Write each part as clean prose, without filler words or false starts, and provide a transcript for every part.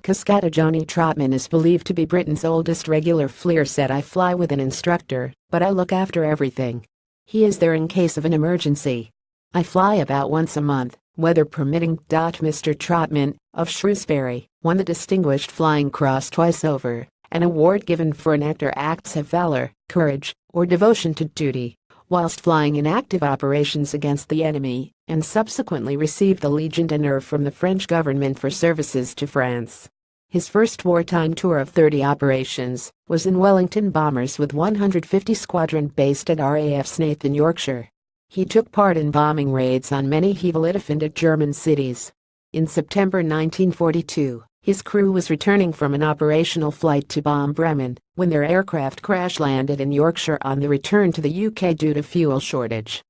CASCADEJohnnie Trotman is believed to be Britain's oldest regular flyer. Said, "I fly with an instructor, but I look after everything. He is there in case of an emergency. I fly about once a month, weather permitting." Mr. Trotman, of Shrewsbury, won the Distinguished Flying Cross twice over, an award given for an act's of valor, courage, or devotion to duty, whilst flying in active operations against the enemy, and subsequently received the Legion d'honneur from the French government for services to France. His first wartime tour of 30 operations was in Wellington bombers with 150 Squadron based at RAF Snaith in Yorkshire. He took part in bombing raids on many heavily defended German cities. In September 1942, his crew was returning from an operational flight to bomb Bremen when their aircraft crash-landed in Yorkshire on the return to the UK due to fuel shortage.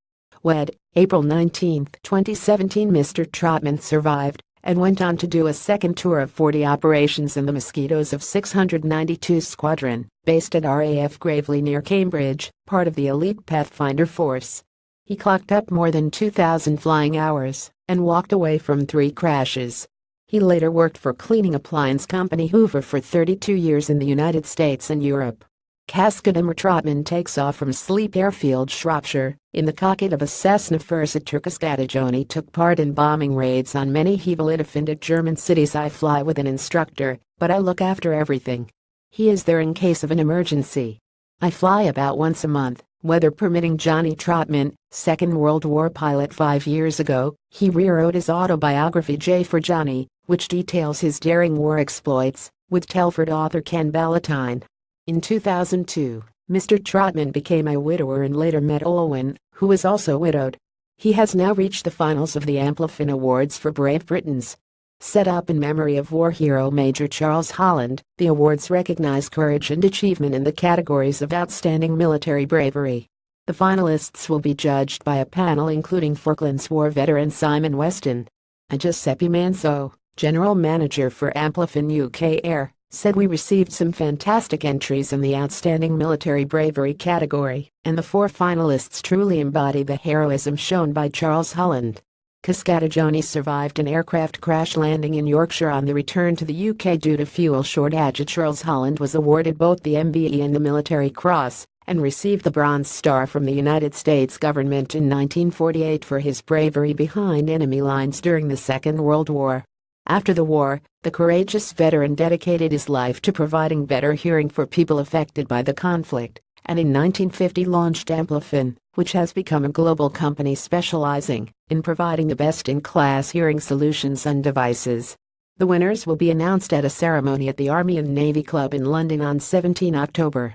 April 19, 2017. Mr. Trotman survived and went on to do a second tour of 40 operations in the Mosquitoes of 692 Squadron, based at RAF Gravely near Cambridge, part of the elite Pathfinder Force. He clocked up more than 2,000 flying hours and walked away from 3 crashes. He later worked for cleaning appliance company Hoover for 32 years in the United States and Europe. CASCADEJohnnie Trotman takes off from Sleep Airfield, Shropshire, in the cockpit of a Cessna Fursator. CASCADEJohnnie took part in bombing raids on many heavily defended German cities. "I fly with an instructor, but I look after everything. He is there in case of an emergency. I fly about once a month, weather permitting." Johnnie Trotman, Second World War pilot. 5 years ago, he rewrote his autobiography J for Johnny, which details his daring war exploits, with Telford author Ken Ballantyne. In 2002, Mr. Trotman became a widower and later met Olwen, who was also widowed. He has now reached the finals of the Amplifin Awards for Brave Britons. Set up in memory of war hero Major Charles Holland, the awards recognize courage and achievement in the categories of outstanding military bravery. The finalists will be judged by a panel including Falklands War veteran Simon Weston. Giuseppe Manzo, general manager for Amplifin UK Air, said, "We received some fantastic entries in the outstanding military bravery category, and the 4 finalists truly embody the heroism shown by Charles Holland." CASCADEJohnnie survived an aircraft crash landing in Yorkshire on the return to the UK due to fuel shortage. Charles Holland was awarded both the MBE and the Military Cross, and received the Bronze Star from the United States government in 1948 for his bravery behind enemy lines during the Second World War. After the war, the courageous veteran dedicated his life to providing better hearing for people affected by the conflict, and in 1950 launched Amplifin, which has become a global company specializing in providing the best-in-class hearing solutions and devices. The winners will be announced at a ceremony at the Army and Navy Club in London on 17 October.